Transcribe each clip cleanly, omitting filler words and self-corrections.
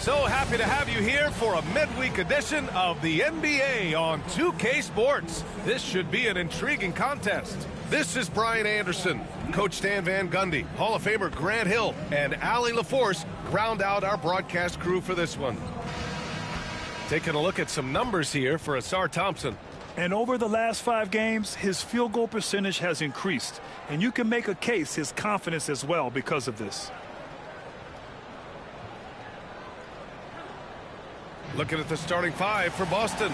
So happy to have you here for a midweek edition of the NBA on 2K Sports. This should be an intriguing contest. This is Brian Anderson. Coach Stan Van Gundy, Hall of Famer Grant Hill, and Allie LaForce ground out our broadcast crew for this one. Taking a look at some numbers here for Asar Thompson. And over the last 5 games, his field goal percentage has increased. And you can make a case his confidence as well because of this. Looking at the starting 5 for Boston.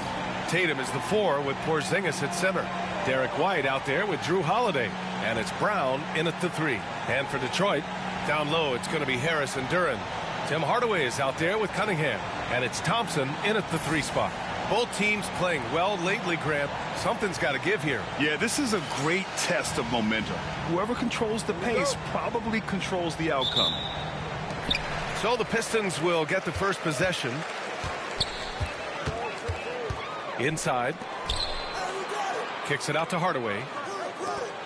Tatum is the 4 with Porzingis at center. Derek White out there with Drew Holiday. And it's Brown in at the 3. And for Detroit, down low, it's going to be Harris and Duren. Tim Hardaway is out there with Cunningham. And it's Thompson in at the 3 spot. Both teams playing well lately, Grant. Something's got to give here. Yeah, this is a great test of momentum. Whoever controls the pace probably controls the outcome. So the Pistons will get the first possession. Inside. Kicks it out to Hardaway.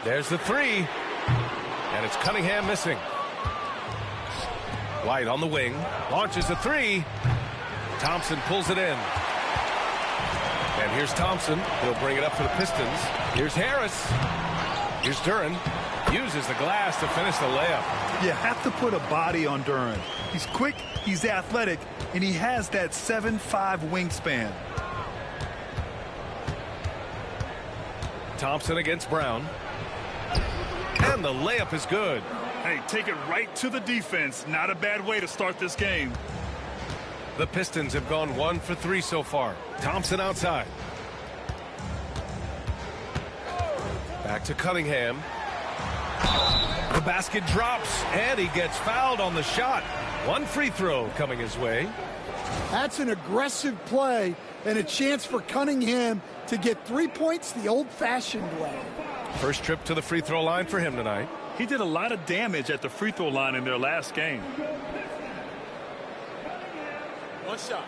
There's the 3. And it's Cunningham missing. White on the wing. Launches a 3. Thompson pulls it in. And here's Thompson. He'll bring it up for the Pistons. Here's Harris. Here's Duren. Uses the glass to finish the layup. You have to put a body on Duren. He's quick, he's athletic, and he has that 7'5" wingspan. Thompson against Brown. And the layup is good. Hey, take it right to the defense. Not a bad way to start this game. The Pistons have gone 1 for 3 so far. Thompson outside. Back to Cunningham. The basket drops, and he gets fouled on the shot. 1 free throw coming his way. That's an aggressive play and a chance for Cunningham to get 3 points the old-fashioned way. First trip to the free throw line for him tonight. He did a lot of damage at the free throw line in their last game. One shot.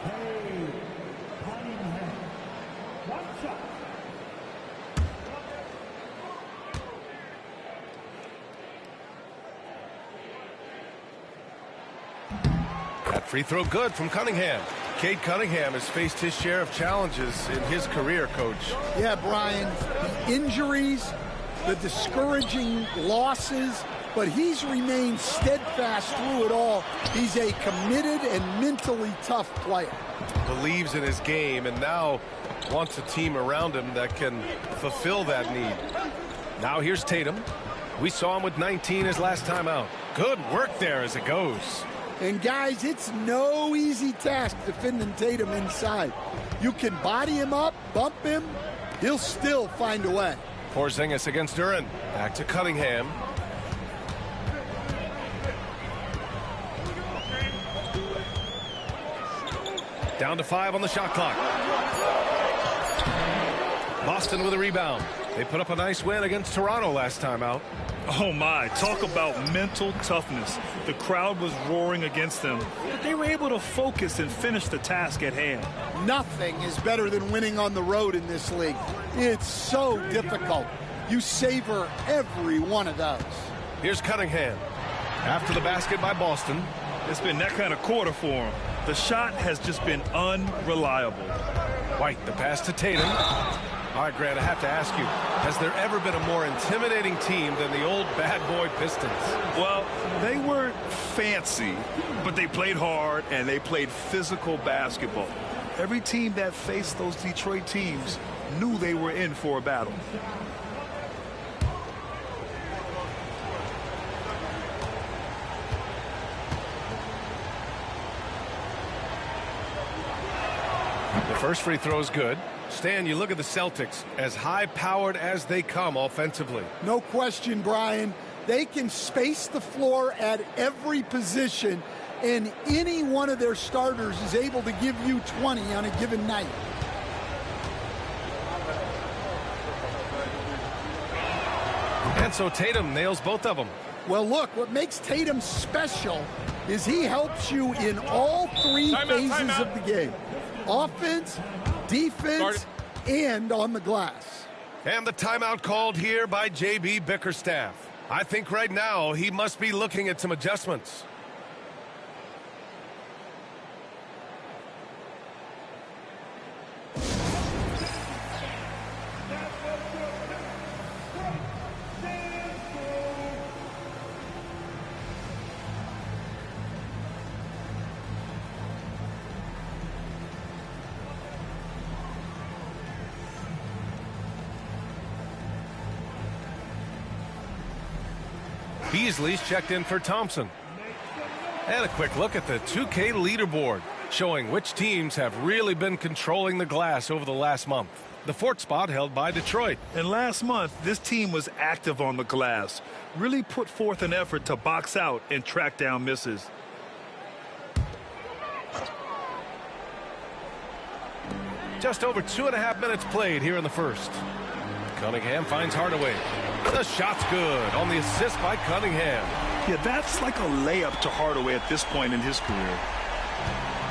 That free throw good from Cunningham. Cade Cunningham has faced his share of challenges in his career, Coach. Yeah, Brian, the injuries, the discouraging losses, but he's remained steadfast through it all. He's a committed and mentally tough player. Believes in his game and now wants a team around him that can fulfill that need. Now here's Tatum. We saw him with 19 his last time out. Good work there as it goes. And guys, it's no easy task defending Tatum inside. You can body him up, bump him, he'll still find a way. Porzingis against Duren. Back to Cunningham. Down to 5 on the shot clock. Boston with a rebound. They put up a nice win against Toronto last time out. Oh my, talk about mental toughness. The crowd was roaring against them, but they were able to focus and finish the task at hand. Nothing is better than winning on the road in this league. It's so difficult. You savor every one of those. Here's Cunningham. After the basket by Boston. It's been that kind of quarter for him. The shot has just been unreliable. White, the pass to Tatum. All right, Grant, I have to ask you, has there ever been a more intimidating team than the old bad boy Pistons? Well, they weren't fancy, but they played hard and they played physical basketball. Every team that faced those Detroit teams knew they were in for a battle. The first free throw is good. Stan, you look at the Celtics, as high-powered as they come offensively. No question, Brian. They can space the floor at every position, and any one of their starters is able to give you 20 on a given night. And so Tatum nails both of them. Well, look, what makes Tatum special is he helps you in all 3 phases of the game. Offense, defense, and on the glass. And the timeout called here by J.B. Bickerstaff. I think right now he must be looking at some adjustments. Beasley's checked in for Thompson. And a quick look at the 2K leaderboard, showing which teams have really been controlling the glass over the last month. The fourth spot held by Detroit. And last month, this team was active on the glass, really put forth an effort to box out and track down misses. Just over 2.5 minutes played here in the first. Cunningham finds Hardaway. The shot's good on the assist by Cunningham. Yeah, that's like a layup to Hardaway at this point in his career.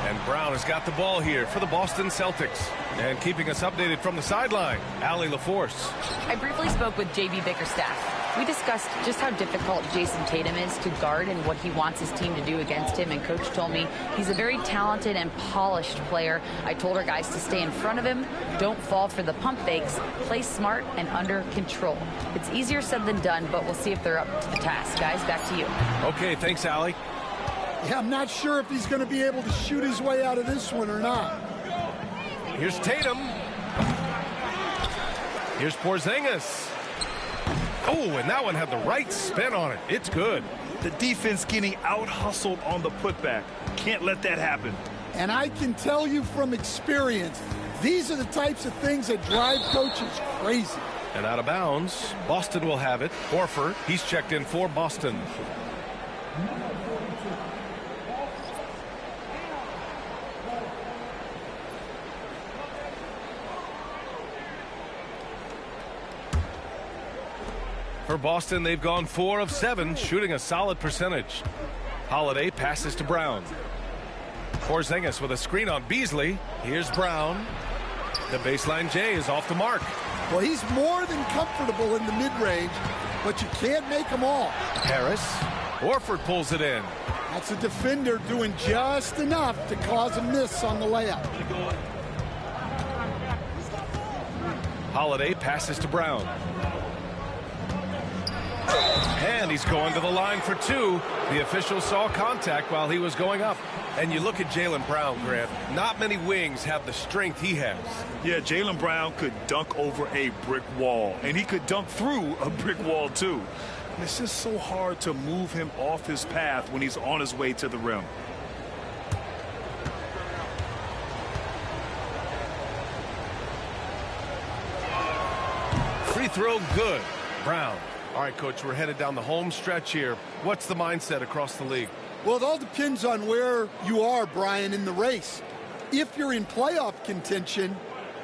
And Brown has got the ball here for the Boston Celtics. And keeping us updated from the sideline, Allie LaForce. I briefly spoke with J.B. Bickerstaff. We discussed just how difficult Jason Tatum is to guard and what he wants his team to do against him. And Coach told me he's a very talented and polished player. I told our guys to stay in front of him, don't fall for the pump fakes, play smart and under control. It's easier said than done, but we'll see if they're up to the task. Guys, back to you. Okay, thanks, Allie. Yeah, I'm not sure if he's going to be able to shoot his way out of this one or not. Here's Tatum. Here's Porzingis. Oh, and that one had the right spin on it. It's good. The defense getting out-hustled on the putback. Can't let that happen. And I can tell you from experience, these are the types of things that drive coaches crazy. And out of bounds, Boston will have it. Horford, he's checked in for Boston. For Boston, they've gone 4 of 7, shooting a solid percentage. Holiday passes to Brown. Porzingis with a screen on Beasley. Here's Brown. The baseline J is off the mark. Well, he's more than comfortable in the mid-range, but you can't make them all. Harris. Horford pulls it in. That's a defender doing just enough to cause a miss on the layup. Holiday passes to Brown. And he's going to the line for 2. The official saw contact while he was going up. And you look at Jaylen Brown, Grant. Not many wings have the strength he has. Yeah, Jaylen Brown could dunk over a brick wall. And he could dunk through a brick wall, too. And it's just so hard to move him off his path when he's on his way to the rim. Free throw good. Brown. All right, Coach, we're headed down the home stretch here. What's the mindset across the league? Well, it all depends on where you are, Brian, in the race. If you're in playoff contention,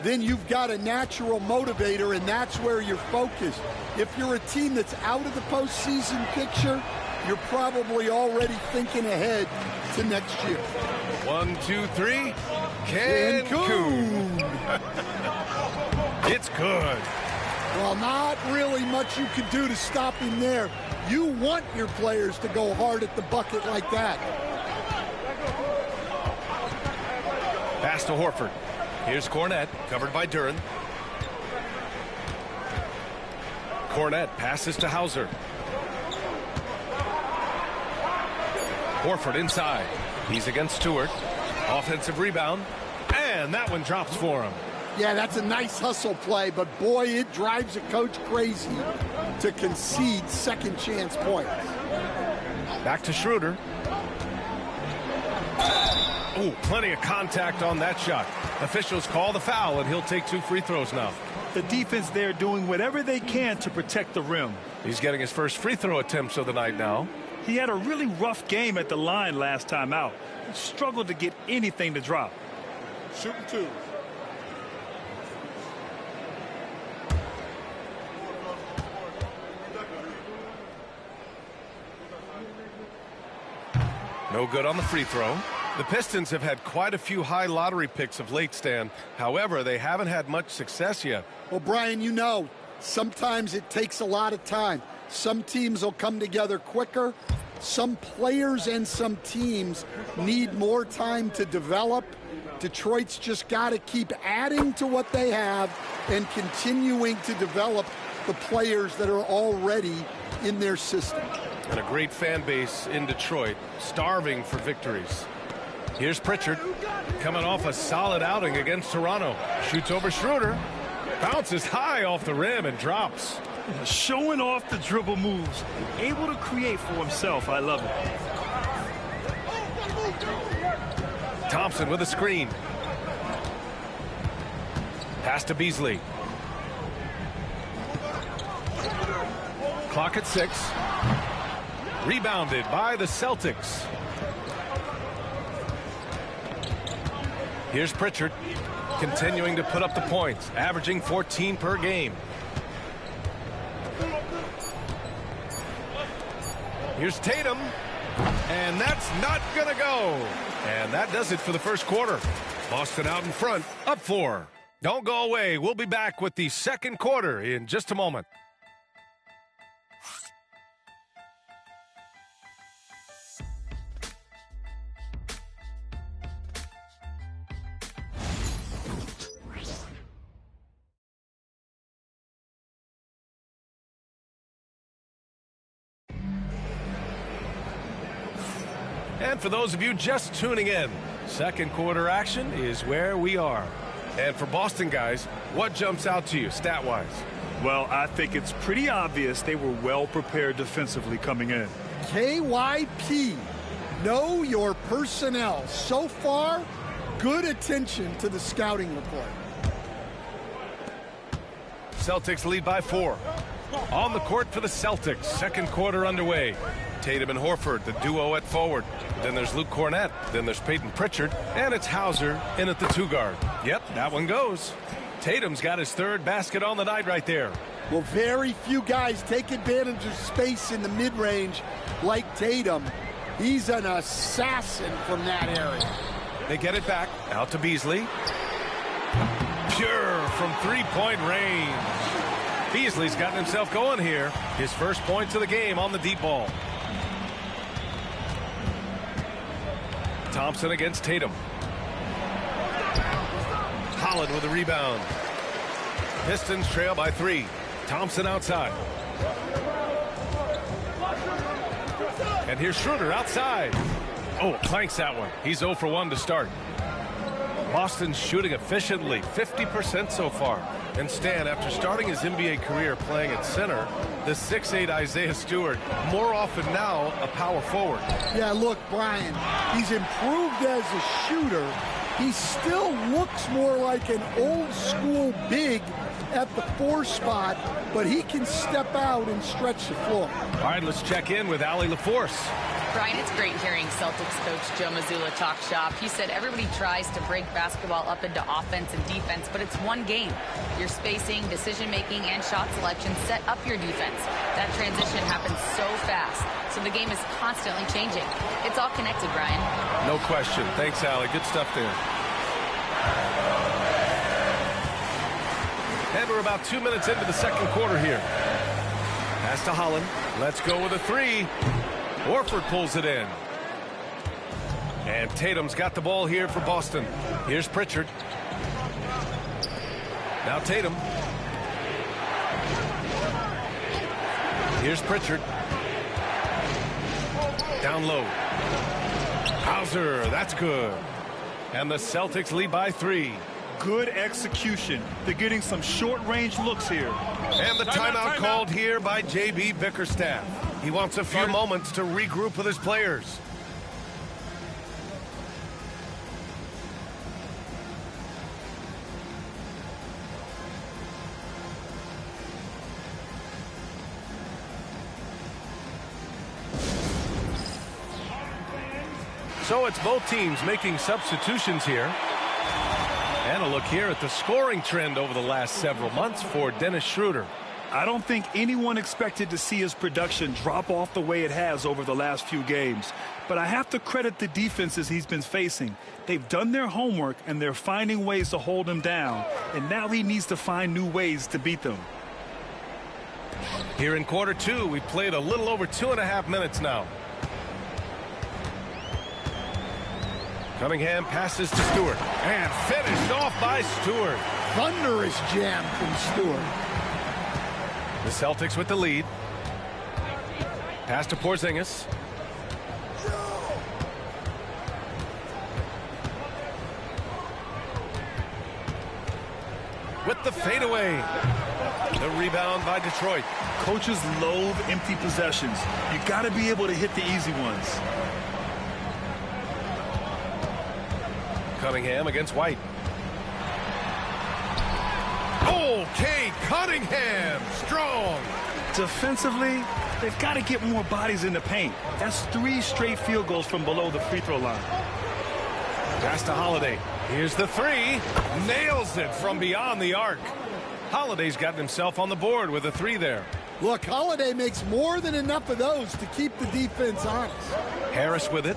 then you've got a natural motivator, and that's where you're focused. If you're a team that's out of the postseason picture, you're probably already thinking ahead to next year. 1, 2, 3. Cancun. It's good. Well, not really much you can do to stop him there. You want your players to go hard at the bucket like that. Pass to Horford. Here's Cornette, covered by Duren. Cornette passes to Hauser. Horford inside. He's against Stewart. Offensive rebound. And that one drops for him. Yeah, that's a nice hustle play, but boy, it drives a coach crazy to concede second chance points. Back to Schroeder. Oh, plenty of contact on that shot. Officials call the foul, and he'll take 2 free throws now. The defense there doing whatever they can to protect the rim. He's getting his first free throw attempts of the night now. He had a really rough game at the line last time out. He struggled to get anything to drop. Shooting 2. No good on the free throw. The Pistons have had quite a few high lottery picks of late, Stan. However, they haven't had much success yet. Well, Brian, you know, sometimes it takes a lot of time. Some teams will come together quicker. Some players and some teams need more time to develop. Detroit's just got to keep adding to what they have and continuing to develop the players that are already in their system. And a great fan base in Detroit, starving for victories. Here's Pritchard, coming off a solid outing against Toronto. Shoots over Schroeder. Bounces high off the rim and drops. Showing off the dribble moves, able to create for himself. I love it. Thompson with a screen. Pass to Beasley. Clock at 6. Rebounded by the Celtics. Here's Pritchard, continuing to put up the points, averaging 14 per game. Here's Tatum, and that's not gonna go. And that does it for the first quarter. Boston out in front, up 4. Don't go away. We'll be back with the second quarter in just a moment. And for those of you just tuning in, second quarter action is where we are. And for Boston guys, what jumps out to you stat-wise? Well, I think it's pretty obvious they were well prepared defensively coming in. KYP, know your personnel. So far, good attention to the scouting report. Celtics lead by 4. On the court for the Celtics, second quarter underway. Tatum and Horford, the duo at forward. Then there's Luke Cornett. Then there's Peyton Pritchard. And it's Hauser in at the 2 guard. Yep, that one goes. Tatum's got his 3rd basket on the night right there. Well, very few guys take advantage of space in the mid-range like Tatum. He's an assassin from that area. They get it back. Out to Beasley. Pure from 3-point range. Beasley's gotten himself going here. His first points of the game on the deep ball. Thompson against Tatum. Holland with a rebound. Pistons trail by 3. Thompson outside. And here's Schroeder outside. Oh, clanks that one. He's 0 for 1 to start. Boston's shooting efficiently, 50% so far. And Stan, after starting his NBA career playing at center, the 6'8" Isaiah Stewart, more often now a power forward. Yeah, look, Brian, he's improved as a shooter. He still looks more like an old-school big at the 4 spot, but he can step out and stretch the floor. All right, let's check in with Allie LaForce. Brian, it's great hearing Celtics coach Joe Mazzulla talk shop. He said everybody tries to break basketball up into offense and defense, but it's one game. Your spacing, decision-making, and shot selection set up your defense. That transition happens so fast, so the game is constantly changing. It's all connected, Brian. No question. Thanks, Allie. Good stuff there. And we're about 2 minutes into the second quarter here. Pass to Holland. Let's go with a 3. Horford pulls it in. And Tatum's got the ball here for Boston. Here's Pritchard. Now Tatum. Here's Pritchard. Down low. Hauser, that's good. And the Celtics lead by 3. Good execution. They're getting some short-range looks here. And the timeout called here by J.B. Bickerstaff. He wants a few moments to regroup with his players. So it's both teams making substitutions here. And a look here at the scoring trend over the last several months for Dennis Schroeder. I don't think anyone expected to see his production drop off the way it has over the last few games. But I have to credit the defenses he's been facing. They've done their homework, and they're finding ways to hold him down. And now he needs to find new ways to beat them. Here in quarter 2, we've played a little over 2.5 minutes now. Cunningham passes to Stewart. And finished off by Stewart. Thunderous jam from Stewart. The Celtics with the lead. Pass to Porzingis. With the fadeaway. The rebound by Detroit. Coaches loathe empty possessions. You got to be able to hit the easy ones. Cunningham against White. Okay, Cunningham, strong. Defensively, they've got to get more bodies in the paint. That's 3 straight field goals from below the free throw line. Pass to Holiday. Here's the 3. Nails it from beyond the arc. Holiday's gotten himself on the board with a 3 there. Look, Holiday makes more than enough of those to keep the defense honest. Harris with it.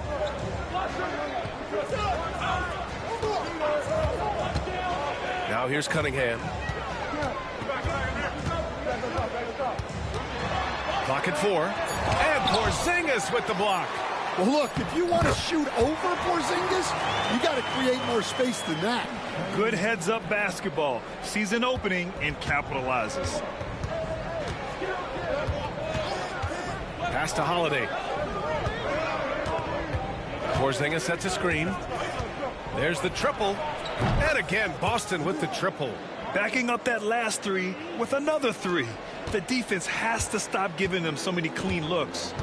Now here's Cunningham. Clock at 4. And Porzingis with the block. Well, look, if you want to shoot over Porzingis, you got to create more space than that. Good heads-up basketball. Sees an opening and capitalizes. Pass to Holiday. Porzingis sets a screen. There's the triple. And again, Boston with the triple. Backing up that last 3 with another 3. The defense has to stop giving them so many clean looks.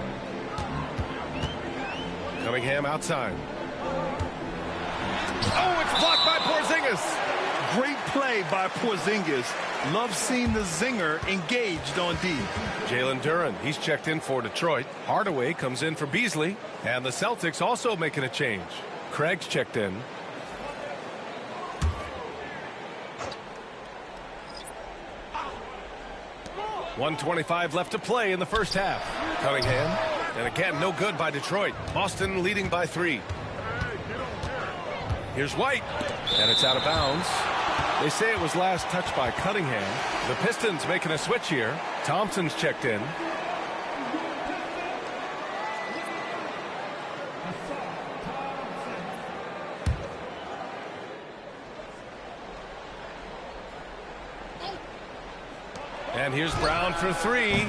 Cunningham outside. Oh, it's blocked by Porzingis. Great play by Porzingis. Love seeing the zinger engaged on D. Jalen Duren, he's checked in for Detroit. Hardaway comes in for Beasley. And the Celtics also making a change. Craig's checked in. .125 left to play in the first half. Cunningham. And again, no good by Detroit. Boston leading by 3. Here's White. And it's out of bounds. They say it was last touched by Cunningham. The Pistons making a switch here. Thompson's checked in. And here's Brown for 3.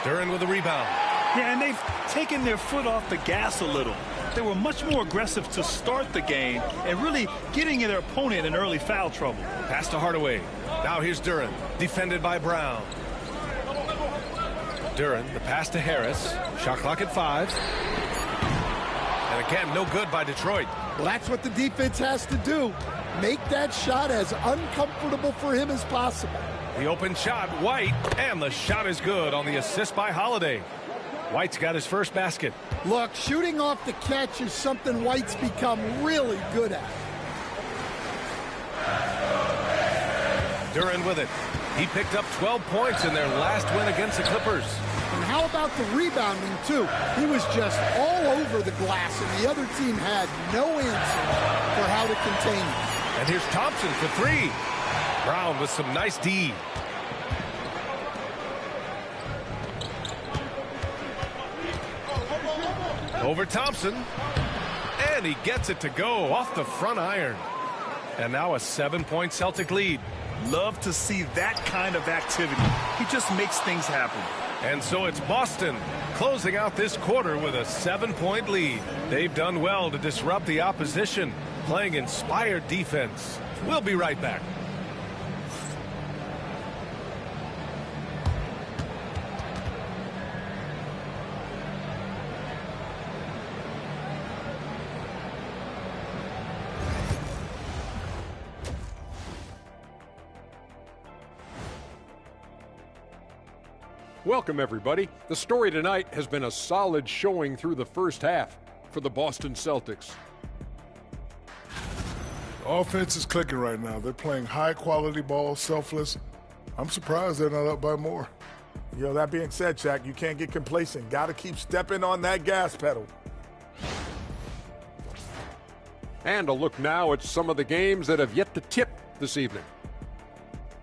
Duren with a rebound. Yeah, and they've taken their foot off the gas a little. They were much more aggressive to start the game and really getting their opponent in early foul trouble. Pass to Hardaway. Now here's Duren, defended by Brown. Duren, the pass to Harris. Shot clock at 5. And again, no good by Detroit. Well, that's what the defense has to do. Make that shot as uncomfortable for him as possible. The open shot, White, and the shot is good on the assist by Holiday. White's got his first basket. Look, shooting off the catch is something White's become really good at. Duren with it. He picked up 12 points in their last win against the Clippers. And how about the rebounding, too? He was just all over the glass, and the other team had no answer for how to contain him. And here's Thompson for 3. Brown with some nice D. Over Thompson. And he gets it to go off the front iron. And now a 7-point Celtic lead. Love to see that kind of activity. He just makes things happen. And so it's Boston closing out this quarter with a 7-point lead. They've done well to disrupt the opposition, playing inspired defense. We'll be right back. Welcome, everybody. The story tonight has been a solid showing through the first half for the Boston Celtics. Offense is clicking right now. They're playing high-quality ball, selfless. I'm surprised they're not up by more. You know, that being said, Shaq, you can't get complacent. Got to keep stepping on that gas pedal. And a look now at some of the games that have yet to tip this evening.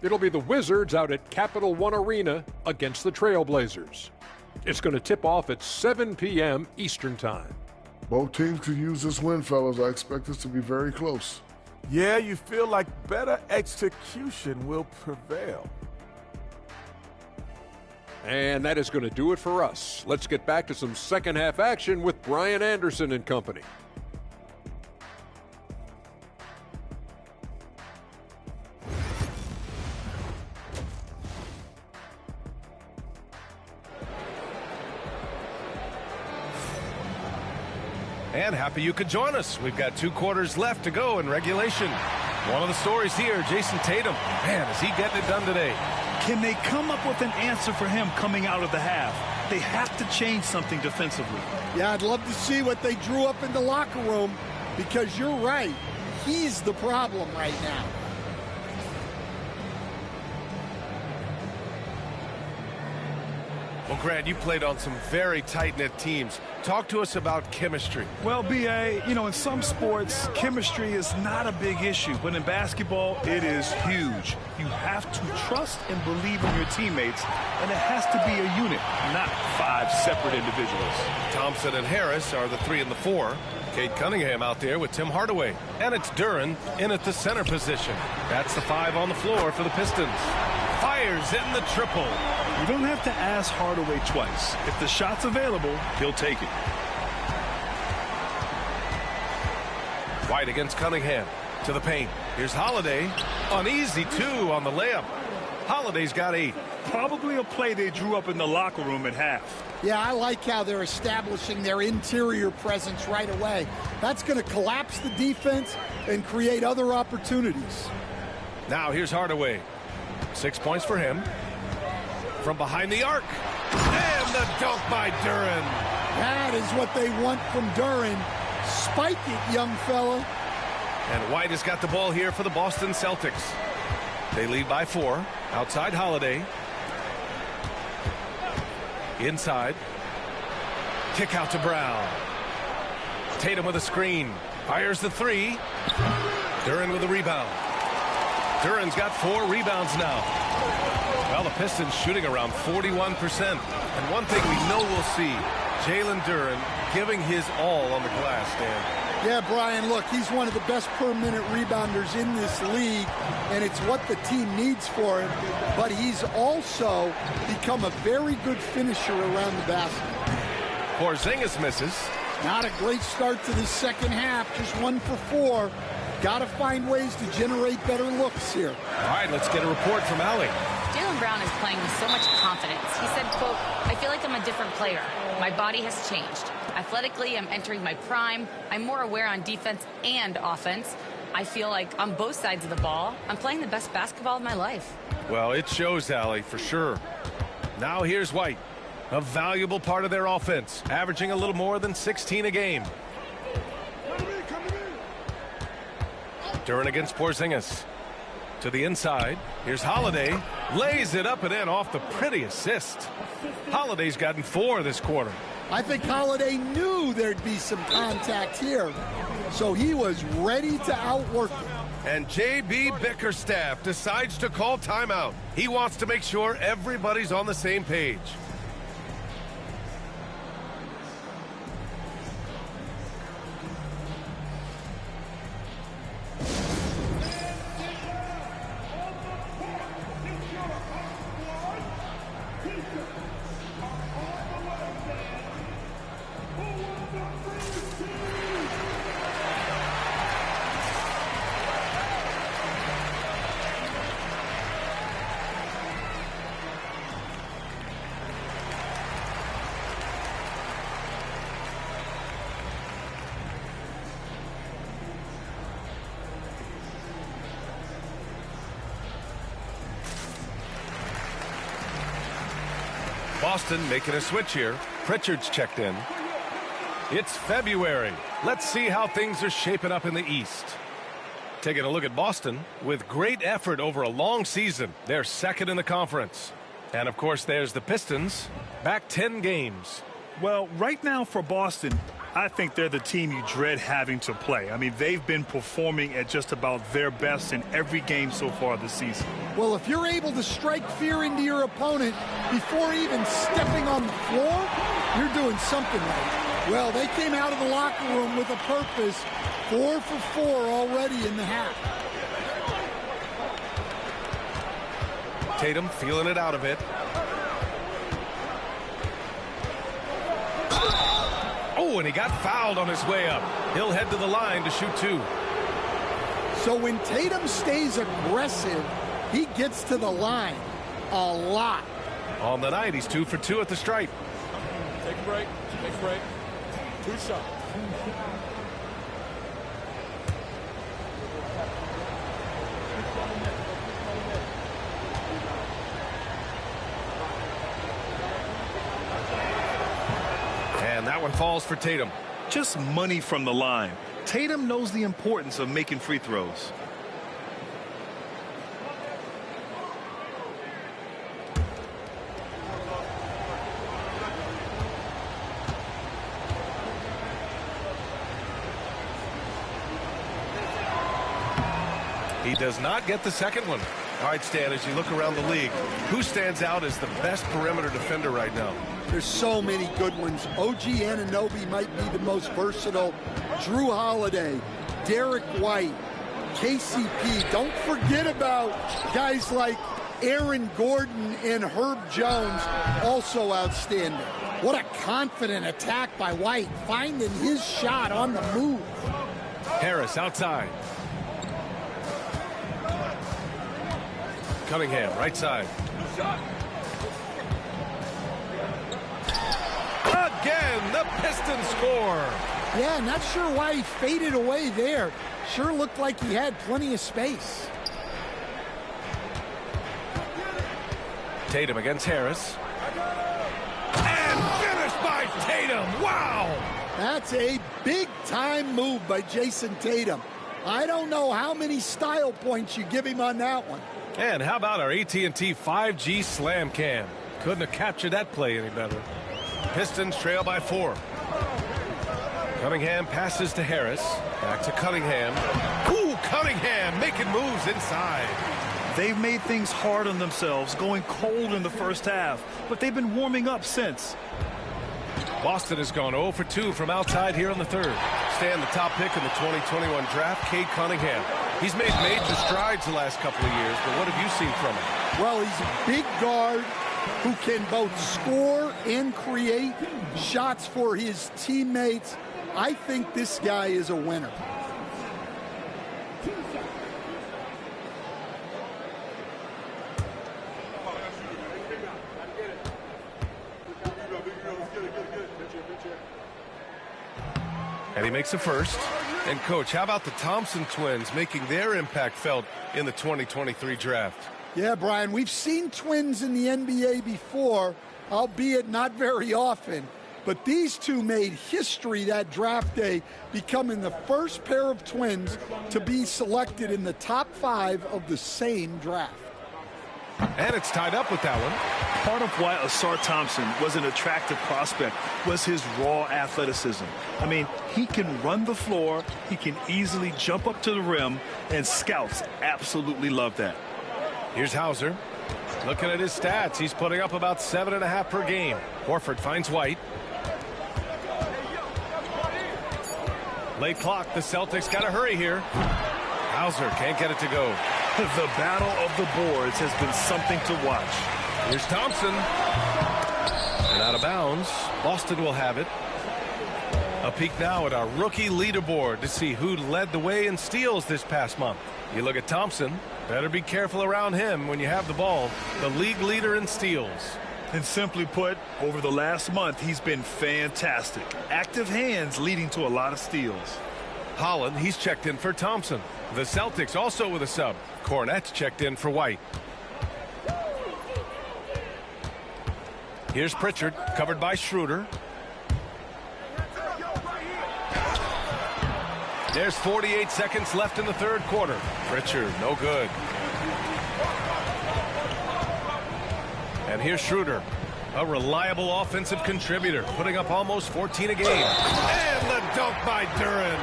It'll be the Wizards out at Capital One Arena against the Trailblazers. It's going to tip off at 7 p.m. Eastern Time. Both teams could use this win, fellas. I expect this to be very close. Yeah, you feel like better execution will prevail. And that is going to do it for us. Let's get back to some second half action with Brian Anderson and company. and happy you could join us. We've got 2 quarters left to go in regulation. One of the stories here, Jason Tatum. Man, is he getting it done today? Can they come up with an answer for him coming out of the half? They have to change something defensively. Yeah, I'd love to see what they drew up in the locker room, because you're right. He's the problem right now. Well, Grant, you played on some very tight-knit teams. Talk to us about chemistry. Well, B.A., you know, in some sports, chemistry is not a big issue. But in basketball, it is huge. You have to trust and believe in your teammates, and it has to be a unit, not 5 separate individuals. Thompson and Harris are the 3 and the 4. Cade Cunningham out there with Tim Hardaway. And it's Duren in at the center position. That's the 5 on the floor for the Pistons. Fires in the triple. You don't have to ask Hardaway twice. If the shot's available, he'll take it. White against Cunningham. To the paint. Here's Holiday. An easy 2 on the layup. Holiday's got 8. Probably a play they drew up in the locker room at half. Yeah, I like how they're establishing their interior presence right away. That's going to collapse the defense and create other opportunities. Now here's Hardaway. 6 points for him. From behind the arc. And the dunk by Duren. That is what they want from Duren. Spike it, young fella. And White has got the ball here for the Boston Celtics. They lead by 4. Outside Holiday. Inside. Kick out to Brown. Tatum with a screen. Fires the 3. Duren with a rebound. Duren's got 4 rebounds now. Well, the Pistons shooting around 41%. And one thing we know we'll see, Jalen Duren giving his all on the glass, Dan. Yeah, Brian, look, he's one of the best per-minute rebounders in this league, and it's what the team needs for him. But he's also become a very good finisher around the basket. Porzingis misses. Not a great start to this second half, just 1 for 4. Got to find ways to generate better looks here. All right, let's get a report from Allie. Jaylen Brown is playing with so much confidence. He said, quote, "I feel like I'm a different player. My body has changed. Athletically, I'm entering my prime. I'm more aware on defense and offense. I feel like on both sides of the ball, I'm playing the best basketball of my life." Well, it shows, Allie, for sure. Now here's White, a valuable part of their offense, averaging a little more than 16 a game. Duren against Porzingis. To the inside. Here's Holiday. Lays it up and in off the pretty assist. Holiday's gotten 4 this quarter. I think Holiday knew there'd be some contact here, so he was ready to outwork it. And J.B. Bickerstaff decides to call timeout. He wants to make sure everybody's on the same page. Boston making a switch here. Pritchard's checked in. It's February. Let's see how things are shaping up in the East. Taking a look at Boston, with great effort over a long season, they're second in the conference. And of course there's the Pistons, back 10 games. Well, right now for Boston, I think they're the team you dread having to play. I mean, they've been performing at just about their best in every game so far this season. Well, if you're able to strike fear into your opponent before even stepping on the floor, you're doing something right. Well, they came out of the locker room with a purpose. 4 for 4 already in the half. Tatum feeling it out of it. Oh, and he got fouled on his way up. He'll head to the line to shoot 2. So when Tatum stays aggressive, he gets to the line a lot. On the night, he's 2 for 2 at the stripe. Take a break. Take a break. 2 shots. And that one falls for Tatum. Just money from the line. Tatum knows the importance of making free throws. He does not get the second one. All right, Stan, as you look around the league, who stands out as the best perimeter defender right now? There's so many good ones. OG Anunoby might be the most versatile. Drew Holiday, Derek White, KCP. Don't forget about guys like Aaron Gordon and Herb Jones, also outstanding. What a confident attack by White, finding his shot on the move. Harris outside. Cunningham, right side. Again, the Pistons score. Yeah, not sure why he faded away there. Sure looked like he had plenty of space. Tatum against Harris. And finished by Tatum. Wow. That's a big-time move by Jason Tatum. I don't know how many style points you give him on that one. And how about our AT&T 5G slam cam? Couldn't have captured that play any better. Pistons trail by 4. Cunningham passes to Harris. Back to Cunningham. Ooh, Cunningham making moves inside. They've made things hard on themselves, going cold in the first half, but they've been warming up since. Boston has gone 0 for 2 from outside here in the third. Stan, the top pick in the 2021 draft, Cade Cunningham. He's made major strides the last couple of years, but what have you seen from him? Well, he's a big guard who can both score and create shots for his teammates. I think this guy is a winner. And he makes a first. And, Coach, how about the Thompson twins making their impact felt in the 2023 draft? Yeah, Brian, we've seen twins in the NBA before, albeit not very often. But these two made history that draft day, becoming the first pair of twins to be selected in the top 5 of the same draft. And it's tied up with that one. Part of why Asar Thompson was an attractive prospect was his raw athleticism. I mean, he can run the floor, he can easily jump up to the rim, and scouts absolutely love that. Here's Hauser. Looking at his stats, he's putting up about 7.5 per game. Horford finds White. Late clock, the Celtics got to hurry here. Hauser can't get it to go. The battle of the boards has been something to watch. Here's Thompson. And out of bounds. Boston will have it. A peek now at our rookie leaderboard to see who led the way in steals this past month. You look at Thompson. Better be careful around him when you have the ball. The league leader in steals. And simply put, over the last month, he's been fantastic. Active hands leading to a lot of steals. Holland, he's checked in for Thompson. The Celtics also with a sub. Cornette's checked in for White. Here's Pritchard, covered by Schroeder. There's 48 seconds left in the third quarter. Pritchard, no good. And here's Schroeder, a reliable offensive contributor, putting up almost 14 a game. And the dunk by Duren.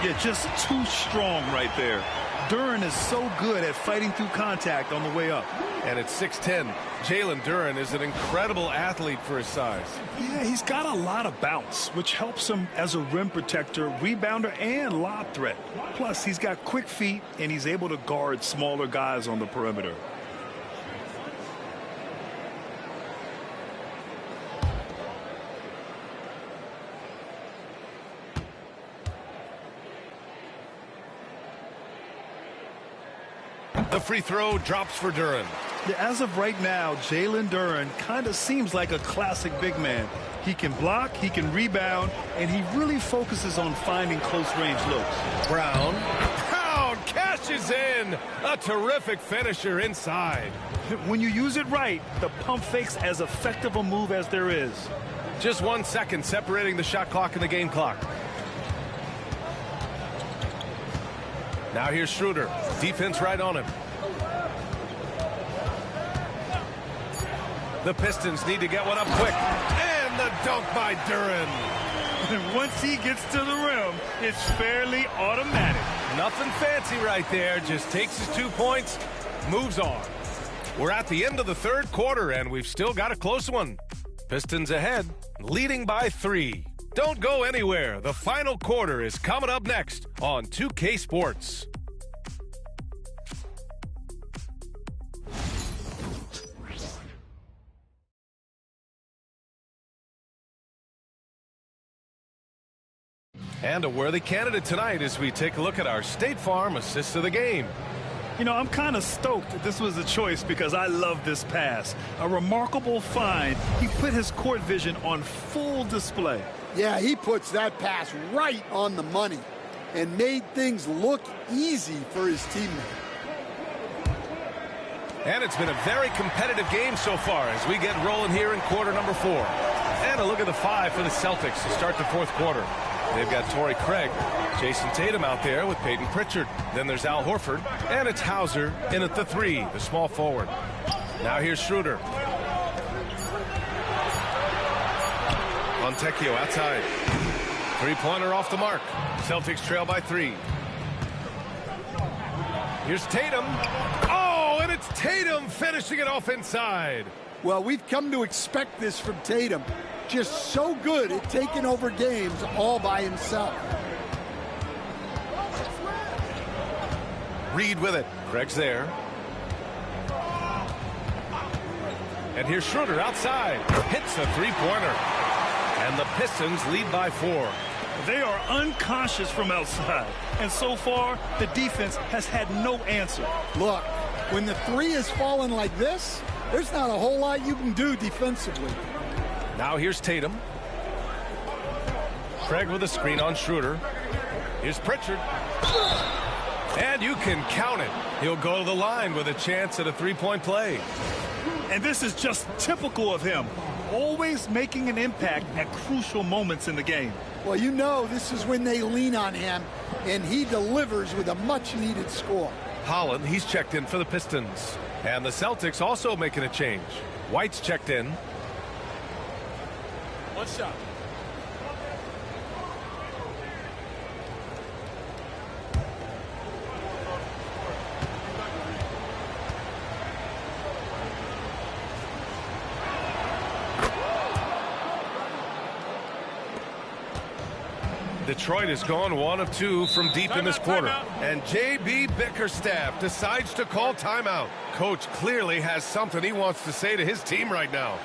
Yeah, just too strong right there. Duren is so good at fighting through contact on the way up. And it's 6'10". Jalen Duren is an incredible athlete for his size. Yeah, he's got a lot of bounce, which helps him as a rim protector, rebounder, and lob threat. Plus, he's got quick feet, and he's able to guard smaller guys on the perimeter. The free throw drops for Duren. Yeah, as of right now, Jalen Duren kind of seems like a classic big man. He can block, he can rebound, and he really focuses on finding close-range looks. Brown cashes in. A terrific finisher inside. When you use it right, the pump fake's as effective a move as there is. Just 1 second separating the shot clock and the game clock. Now here's Schroeder. Defense right on him. The Pistons need to get one up quick. And the dunk by Duren. And once he gets to the rim, it's fairly automatic. Nothing fancy right there. Just takes his 2 points, moves on. We're at the end of the third quarter, and we've still got a close one. Pistons ahead, leading by 3. Don't go anywhere. The final quarter is coming up next on 2K Sports. And a worthy candidate tonight as we take a look at our State Farm assist of the game. You know, I'm kind of stoked that this was a choice because I love this pass. A remarkable find. He put his court vision on full display. Yeah, he puts that pass right on the money and made things look easy for his teammate. And it's been a very competitive game so far as we get rolling here in quarter number 4. And a look at the 5 for the Celtics to start the fourth quarter. They've got Torrey Craig, Jason Tatum out there with Peyton Pritchard. Then there's Al Horford, and it's Hauser in at the 3, the small forward. Now here's Schroeder. Fontecchio outside. Three-pointer off the mark. Celtics trail by 3. Here's Tatum. Oh, and it's Tatum finishing it off inside. Well, we've come to expect this from Tatum. Just so good at taking over games all by himself. Reed with it. Craig's there. And here's Schroeder outside. Hits a three-pointer. And the Pistons lead by 4. They are unconscious from outside. And so far, the defense has had no answer. Look, when the 3 is falling like this, there's not a whole lot you can do defensively. Now here's Tatum. Craig with a screen on Schroeder. Here's Pritchard. And you can count it. He'll go to the line with a chance at a three-point play. And this is just typical of him. Always making an impact at crucial moments in the game. Well, you know this is when they lean on him, and he delivers with a much-needed score. Holland, he's checked in for the Pistons. And the Celtics also making a change. White's checked in. One shot. Detroit has gone 1 of 2 from deep in this quarter. And J.B. Bickerstaff decides to call timeout. Coach clearly has something he wants to say to his team right now.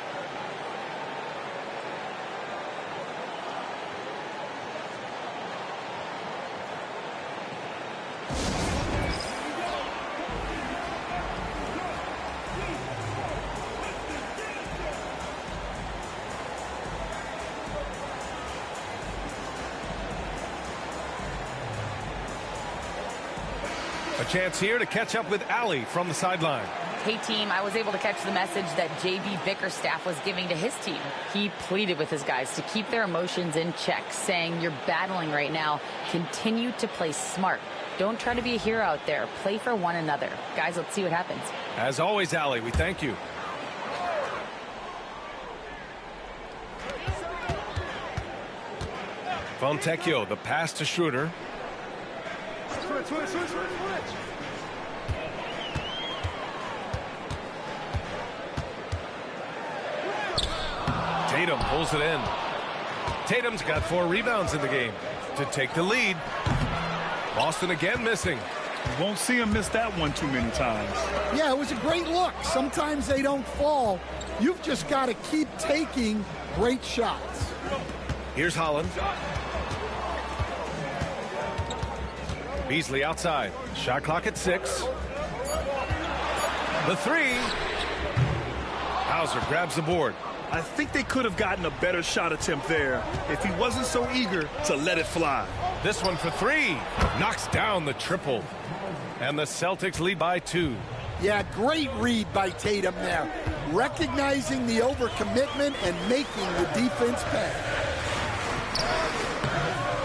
A chance here to catch up with Allie from the sideline. Hey, team, I was able to catch the message that J.B. Bickerstaff was giving to his team. He pleaded with his guys to keep their emotions in check, saying, you're battling right now. Continue to play smart. Don't try to be a hero out there. Play for one another. Guys, let's see what happens. As always, Allie, we thank you. Fontecchio, the pass to Schroeder. Tatum pulls it in. Tatum's got 4 rebounds in the game to take the lead. Boston again missing. You won't see him miss that one too many times. Yeah, it was a great look. Sometimes they don't fall. You've just got to keep taking great shots. Here's Holland. Beasley outside. Shot clock at 6. The three. Hauser grabs the board. I think they could have gotten a better shot attempt there if he wasn't so eager to let it fly. This one for three. Knocks down the triple. And the Celtics lead by 2. Yeah, great read by Tatum there. Recognizing the overcommitment and making the defense pay.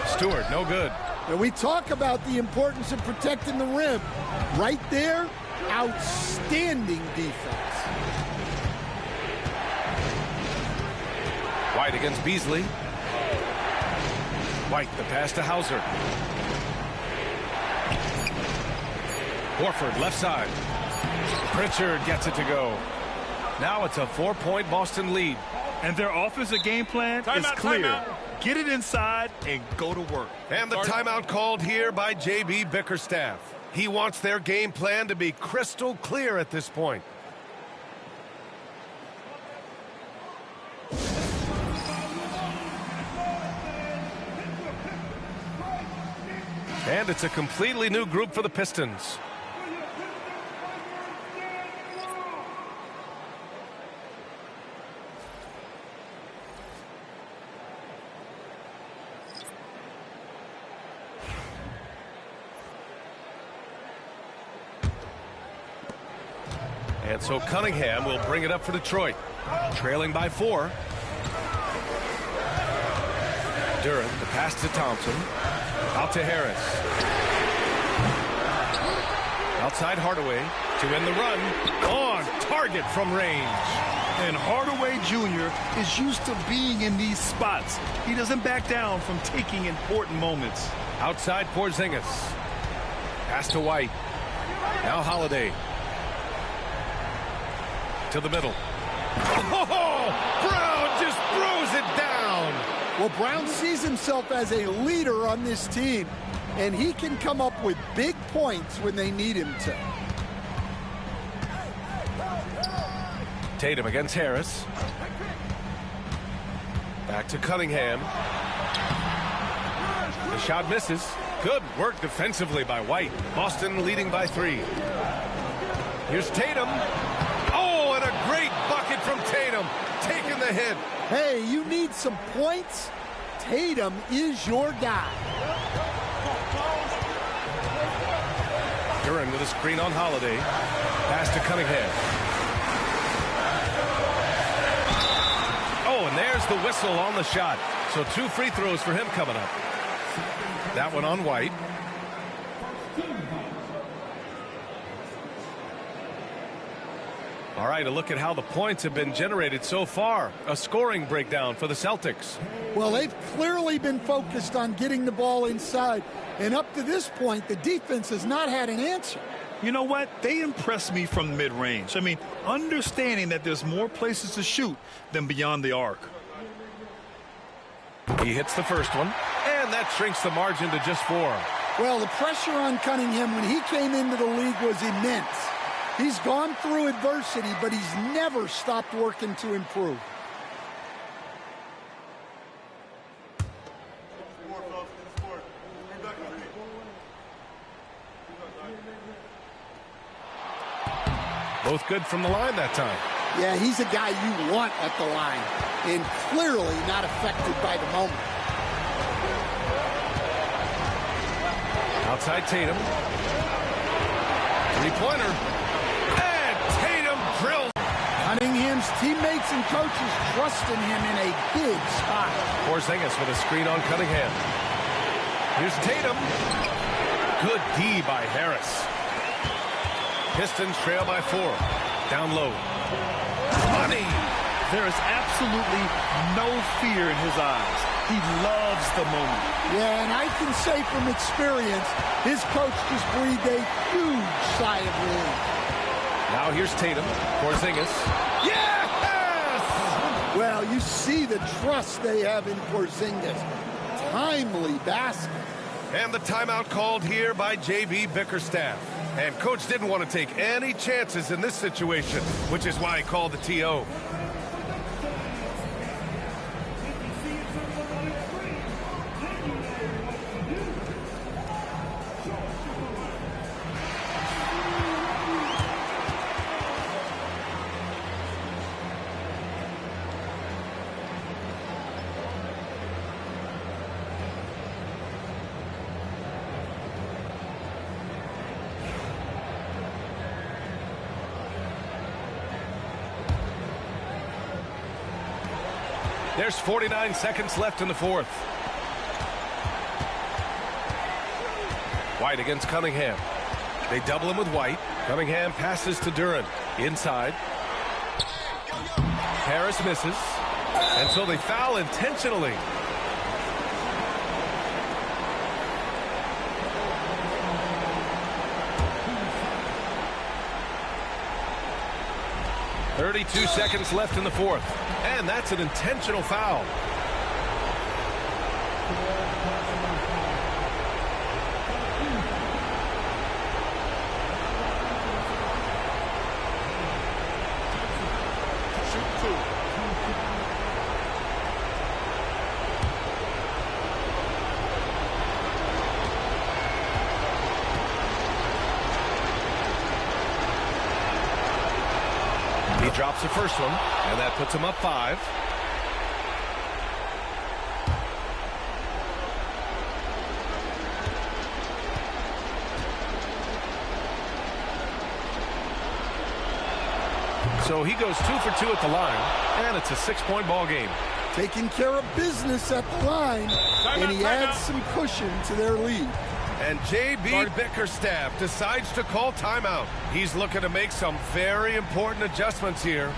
Stewart, no good. And we talk about the importance of protecting the rim. Right there, outstanding defense. White against Beasley. White, the pass to Hauser. Horford, left side. Pritchard gets it to go. Now it's a 4-point Boston lead. And their offensive game plan is clear. Timeout. Get it inside and go to work. And the timeout called here by J.B. Bickerstaff. He wants their game plan to be crystal clear at this point. And it's a completely new group for the Pistons. And so Cunningham will bring it up for Detroit. Trailing by 4. Durant, the pass to Thompson. Out to Harris. Outside Hardaway to end the run. On target from range. And Hardaway Jr. is used to being in these spots. He doesn't back down from taking important moments. Outside Porzingis. Pass to White. Now Holiday. To the middle. Oh, Brown just throws it down. Well, Brown sees himself as a leader on this team, and he can come up with big points when they need him to. Tatum against Harris. Back to Cunningham. The shot misses. Good work defensively by White. Boston leading by 3. Here's Tatum. Oh, and a great bucket from Tatum. Taking the hit. Hey, you need some points? Tatum is your guy. Durant with a screen on Holiday. Pass to Cunningham. Oh, and there's the whistle on the shot. So 2 free throws for him coming up. That one on White. All right, a look at how the points have been generated so far. A scoring breakdown for the Celtics. Well, they've clearly been focused on getting the ball inside. And up to this point, the defense has not had an answer. You know what? They impress me from mid-range. I mean, understanding that there's more places to shoot than beyond the arc. He hits the first one, and that shrinks the margin to just 4. Well, the pressure on Cunningham when he came into the league was immense. He's gone through adversity, but he's never stopped working to improve. Both good from the line that time. Yeah, he's a guy you want at the line, and clearly not affected by the moment. Outside Tatum. Three-pointer. And Tatum drills. Cunningham's teammates and coaches trusting him in a big spot. Porzingis with a screen on Cunningham. Here's Tatum. Good D by Harris. Pistons trail by 4. Down low. Money. There is absolutely no fear in his eyes. He loves the moment. Yeah, and I can say from experience, his coach just breathed a huge sigh of relief. Now here's Tatum. Porzingis. Yes! Well, you see the trust they have in Porzingis. Timely basket. And the timeout called here by J.B. Bickerstaff. And coach didn't want to take any chances in this situation, which is why he called the TO. There's 49 seconds left in the fourth. White against Cunningham. They double him with White. Cunningham passes to Duren. Inside. Harris misses. And so they foul intentionally. .32 seconds left in the fourth. And that's an intentional foul. He drops the first one, and that puts him up 5. So he goes 2 for 2 at the line, and it's a 6-point ball game. Taking care of business at the line, and he adds some cushion to their lead. And J.B. Bickerstaff decides to call timeout. He's looking to make some very important adjustments here.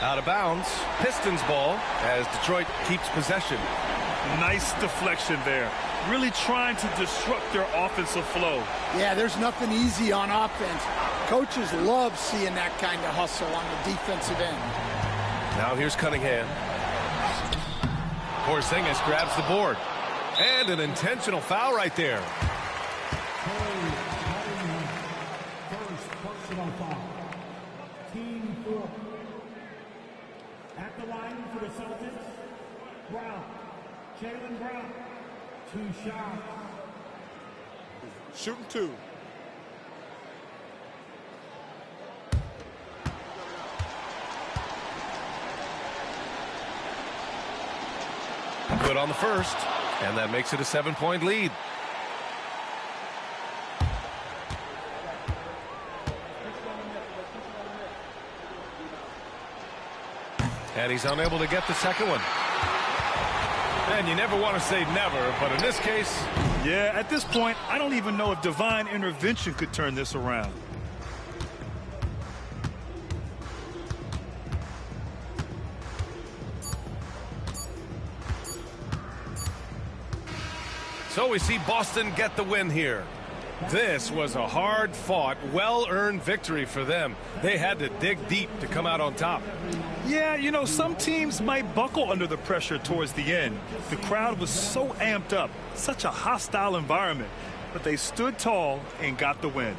Out of bounds. Pistons ball as Detroit keeps possession. Nice deflection there. Really trying to disrupt their offensive flow. Yeah, there's nothing easy on offense. Coaches love seeing that kind of hustle on the defensive end. Now here's Cunningham. Porzingis grabs the board. And an intentional foul right there. First personal foul. Team 4. At the line for the Celtics, Brown. Jaylen Brown. 2 shots. Shooting 2. Good on the first, and that makes it a 7-point lead. And he's unable to get the second one. And you never want to say never, but in this case... Yeah, at this point, I don't even know if divine intervention could turn this around. So we see Boston get the win here. This was a hard-fought, well-earned victory for them. They had to dig deep to come out on top. Yeah, you know, some teams might buckle under the pressure towards the end. The crowd was so amped up, such a hostile environment. But they stood tall and got the win.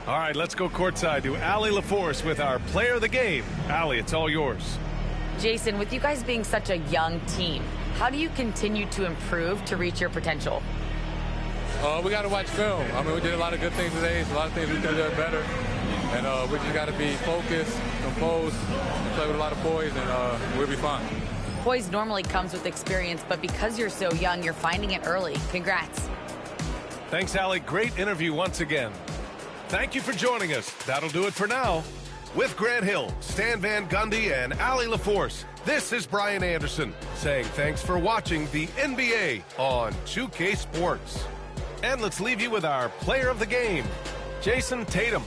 All right, let's go courtside to Allie LaForce with our player of the game. Allie, it's all yours. Jason, with you guys being such a young team, how do you continue to improve to reach your potential? We got to watch film. I mean, we did a lot of good things today. So a lot of things we could have done better. And we just got to be focused, composed, play with a lot of poise, and we'll be fine. Poise normally comes with experience, but because you're so young, you're finding it early. Congrats. Thanks, Allie. Great interview once again. Thank you for joining us. That'll do it for now. With Grant Hill, Stan Van Gundy, and Allie LaForce, this is Brian Anderson saying thanks for watching the NBA on 2K Sports. And let's leave you with our player of the game, Jason Tatum.